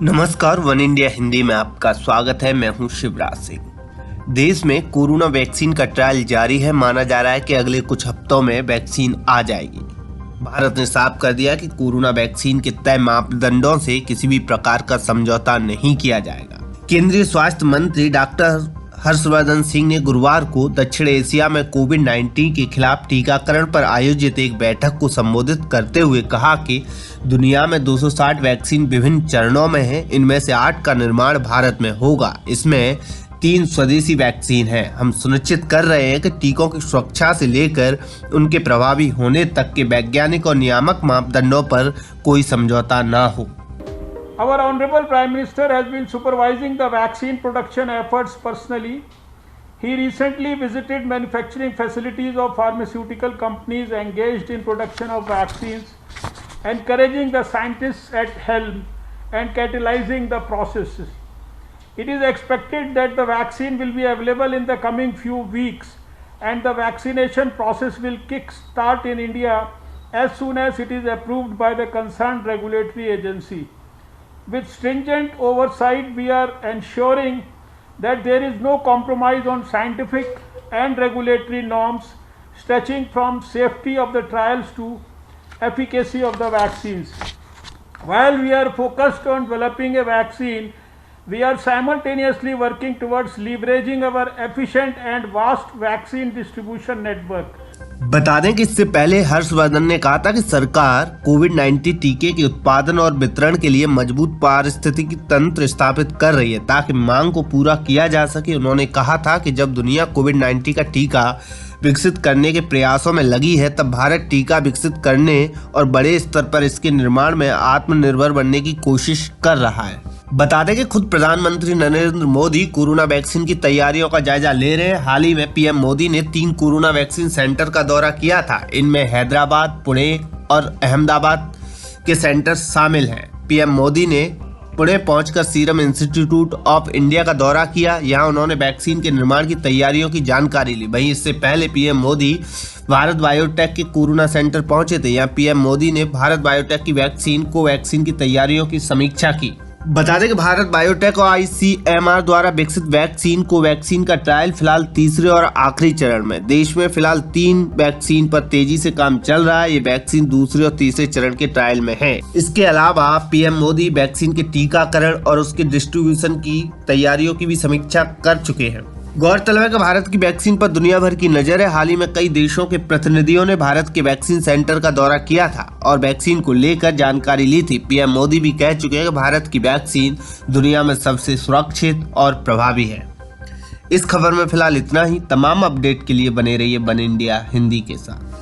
नमस्कार, one India Hindi में आपका स्वागत है। मैं हूं शिवराज सिंह। देश में कोरोना वैक्सीन का ट्रायल जारी है। माना जा रहा है कि अगले कुछ हफ्तों में वैक्सीन आ जाएगी। भारत ने साफ कर दिया कि कोरोना वैक्सीन के तय मापदंडों से किसी भी प्रकार का समझौता नहीं किया जाएगा। केंद्रीय स्वास्थ्य मंत्री डॉक्टर हर्षवर्धन सिंह ने गुरुवार को दक्षिण एशिया में कोविड-19 के खिलाफ टीकाकरण पर आयोजित एक बैठक को संबोधित करते हुए कहा कि दुनिया में 260 वैक्सीन विभिन्न चरणों में हैं। इनमें से 8 का निर्माण भारत में होगा। इसमें 3 स्वदेशी वैक्सीन हैं। हम सुनिश्चित कर रहे हैं कि टीकों की सुरक्षा से लेकर उनके प्रभावी होने तक के वैज्ञानिक और नियामक मापदंडों पर कोई समझौता न हो। Our Honorable Prime Minister has been supervising the vaccine production efforts personally. He recently visited manufacturing facilities of pharmaceutical companies engaged in production of vaccines, encouraging the scientists at helm and catalyzing the processes. It is expected that the vaccine will be available in the coming few weeks and the vaccination process will kick-start in India as soon as it is approved by the concerned regulatory agency. With stringent oversight, we are ensuring that there is no compromise on scientific and regulatory norms stretching from safety of the trials to efficacy of the vaccines. While we are focused on developing a vaccine, we are simultaneously working towards leveraging our efficient and vast vaccine distribution network. बता दें कि इससे पहले हर्षवर्धन ने कहा था कि सरकार कोविड-19 टीके के उत्पादन और वितरण के लिए मजबूत पारिस्थितिकी तंत्र स्थापित कर रही है ताकि मांग को पूरा किया जा सके। उन्होंने कहा था कि जब दुनिया कोविड-19 का टीका विकसित करने के प्रयासों में लगी है, तब भारत टीका विकसित करने और बड़े स्तर पर इसके निर्माण में आत्मनिर्भर बनने की कोशिश कर रहा है। बता दें कि खुद प्रधानमंत्री नरेंद्र मोदी कोरोना वैक्सीन की तैयारियों का जायजा ले रहे हैं। हाल ही में पीएम मोदी ने 3 कोरोना वैक्सीन सेंटर का दौरा किया था। इनमें हैदराबाद, पुणे और अहमदाबाद के सेंटर शामिल हैं। पीएम मोदी ने पुणे पहुंचकर सीरम इंस्टीट्यूट ऑफ इंडिया का दौरा किया। यहां उन्होंने वैक्सीन के निर्माण की तैयारियों की जानकारी ली। वहीं इससे पहले पीएम मोदी भारत बायोटेक के कोरोना सेंटर पहुंचे थे। यहां पीएम मोदी ने भारत बायोटेक की वैक्सीन कोवैक्सीन की तैयारियों की समीक्षा की। बता दें कि भारत बायोटेक और आईसीएमआर द्वारा विकसित वैक्सीन कोवैक्सीन का ट्रायल फिलहाल तीसरे और आखिरी चरण में। देश में फिलहाल 3 वैक्सीन पर तेजी से काम चल रहा है। ये वैक्सीन दूसरे और तीसरे चरण के ट्रायल में है। इसके अलावा पीएम मोदी वैक्सीन के टीकाकरण और उसके डिस्ट्रीब्यूशन की तैयारियों की भी समीक्षा कर चुके हैं। गौरतलब है कि भारत की वैक्सीन पर दुनिया भर की नजर है। हाल ही में कई देशों के प्रतिनिधियों ने भारत के वैक्सीन सेंटर का दौरा किया था और वैक्सीन को लेकर जानकारी ली थी। पीएम मोदी भी कह चुके हैं कि भारत की वैक्सीन दुनिया में सबसे सुरक्षित और प्रभावी है। इस खबर में फिलहाल इतना ही। तमाम अपडेट के लिए बने रहिए वन इंडिया हिंदी के साथ।